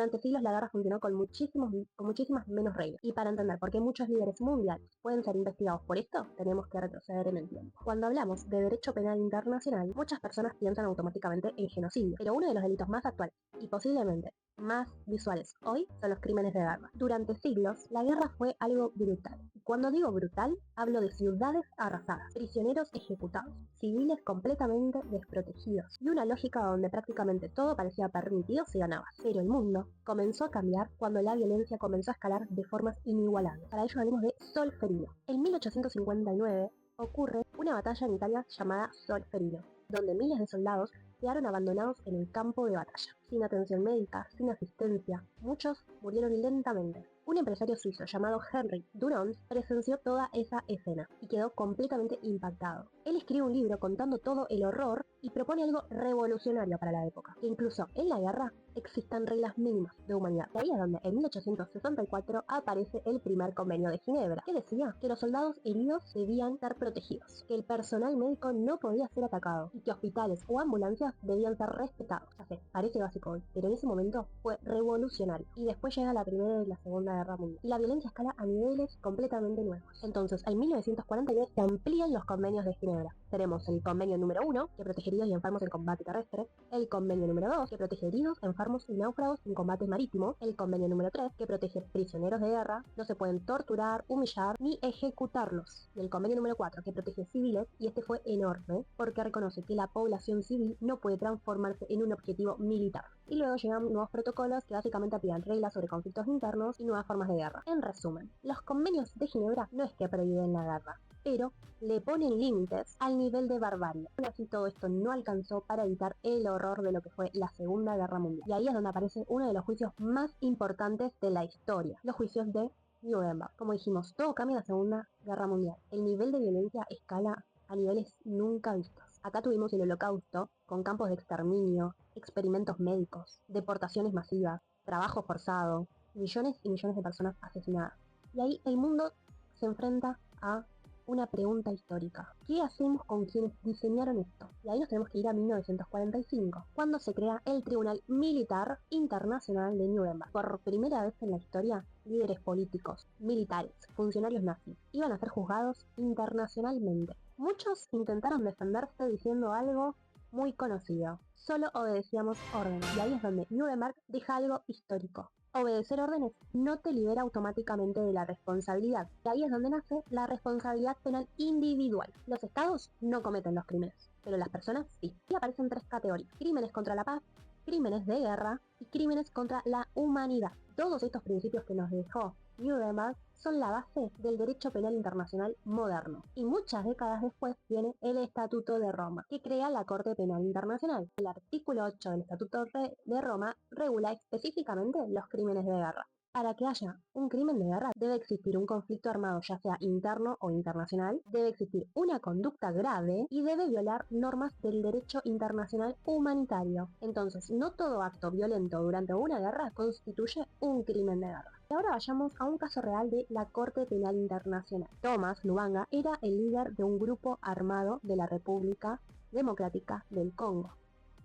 Durante siglos la guerra funcionó con muchísimas menos reglas. Y para entender por qué muchos líderes mundiales pueden ser investigados por esto, tenemos que retroceder en el tiempo. Cuando hablamos de derecho penal internacional, muchas personas piensan automáticamente en genocidio, pero uno de los delitos más actuales y posiblemente más visuales hoy son los crímenes de guerra. Durante siglos, la guerra fue algo brutal. Y cuando digo brutal, hablo de ciudades arrasadas, prisioneros ejecutados, civiles completamente desprotegidos y una lógica donde prácticamente todo parecía permitido si ganabas. Pero el mundo comenzó a cambiar cuando la violencia comenzó a escalar de formas inigualables. Para ello hablemos de Solferino. En 1859 ocurre una batalla en Italia llamada Solferino, donde miles de soldados quedaron abandonados en el campo de batalla, sin atención médica, sin asistencia. Muchos murieron lentamente. Un empresario suizo llamado Henry Dunant presenció toda esa escena y quedó completamente impactado. Él escribe un libro contando todo el horror y propone algo revolucionario para la época, que incluso en la guerra existan reglas mínimas de humanidad. Y ahí es donde en 1864 aparece el primer convenio de Ginebra, que decía que los soldados heridos debían ser protegidos, que el personal médico no podía ser atacado y que hospitales o ambulancias debían ser respetados. Ya sé, parece básico hoy, pero en ese momento fue revolucionario. Y después llega la Primera y la Segunda Guerra Mundial, y la violencia escala a niveles completamente nuevos. Entonces, en 1949 se amplían los convenios de Ginebra. Tenemos el convenio número 1, que protege heridos y enfermos en combate terrestre, el convenio número 2, que protege heridos, enfermos y náufragos en combate marítimo, el convenio número 3, que protege prisioneros de guerra, no se pueden torturar, humillar ni ejecutarlos, y el convenio número 4, que protege civiles, y este fue enorme, porque reconoce que la población civil no puede transformarse en un objetivo militar. Y luego llegan nuevos protocolos que básicamente aplican reglas sobre conflictos internos y nuevas formas de guerra. En resumen, los convenios de Ginebra no es que prohíben la guerra, pero le ponen límites al nivel de barbarie. Aún así todo esto no alcanzó para evitar el horror de lo que fue la Segunda Guerra Mundial. Y ahí es donde aparece uno de los juicios más importantes de la historia, los juicios de Nuremberg. Como dijimos, todo cambia en la Segunda Guerra Mundial. El nivel de violencia escala a niveles nunca vistos. Acá tuvimos el Holocausto, con campos de exterminio, experimentos médicos, deportaciones masivas, trabajo forzado, millones y millones de personas asesinadas. Y ahí el mundo se enfrenta a una pregunta histórica. ¿Qué hacemos con quienes diseñaron esto? Y ahí nos tenemos que ir a 1945, cuando se crea el Tribunal Militar Internacional de Nuremberg. Por primera vez en la historia, líderes políticos, militares, funcionarios nazis, iban a ser juzgados internacionalmente. Muchos intentaron defenderse diciendo algo muy conocido: solo obedecíamos órdenes. Y ahí es donde Nuremberg deja algo histórico. Obedecer órdenes no te libera automáticamente de la responsabilidad. Y ahí es donde nace la responsabilidad penal individual. Los estados no cometen los crímenes, pero las personas sí. Y aparecen tres categorías: crímenes contra la paz, crímenes de guerra y crímenes contra la humanidad. Todos estos principios que nos dejó Nuremberg son la base del derecho penal internacional moderno. Y muchas décadas después viene el Estatuto de Roma, que crea la Corte Penal Internacional. El artículo 8 del Estatuto de Roma regula específicamente los crímenes de guerra. Para que haya un crimen de guerra debe existir un conflicto armado, ya sea interno o internacional, debe existir una conducta grave y debe violar normas del derecho internacional humanitario. Entonces, no todo acto violento durante una guerra constituye un crimen de guerra. Y ahora vayamos a un caso real de la Corte Penal Internacional. Thomas Lubanga era el líder de un grupo armado de la República Democrática del Congo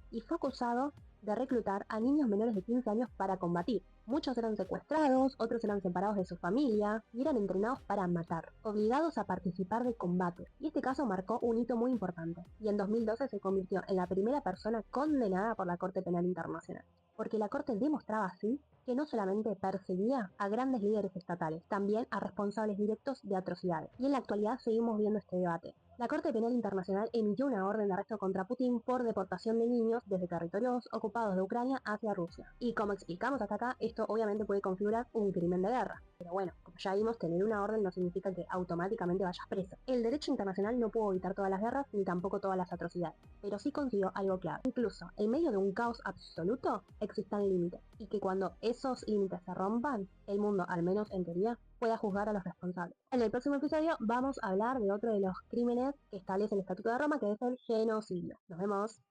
y fue acusado de reclutar a niños menores de 15 años para combatir. Muchos eran secuestrados, otros eran separados de su familia y eran entrenados para matar, obligados a participar de combates. Y este caso marcó un hito muy importante, y en 2012 se convirtió en la primera persona condenada por la Corte Penal Internacional, porque la Corte demostraba así que no solamente perseguía a grandes líderes estatales, también a responsables directos de atrocidades. Y en la actualidad seguimos viendo este debate. La Corte Penal Internacional emitió una orden de arresto contra Putin por deportación de niños desde territorios ocupados de Ucrania hacia Rusia. Y como explicamos hasta acá, esto obviamente puede configurar un crimen de guerra. Pero bueno, como ya vimos, tener una orden no significa que automáticamente vayas preso. El derecho internacional no pudo evitar todas las guerras ni tampoco todas las atrocidades, pero sí consiguió algo clave. Incluso en medio de un caos absoluto existan límites, y que cuando esos límites se rompan, el mundo, al menos en teoría, pueda juzgar a los responsables. En el próximo episodio vamos a hablar de otro de los crímenes que establece el Estatuto de Roma, que es el genocidio. Nos vemos.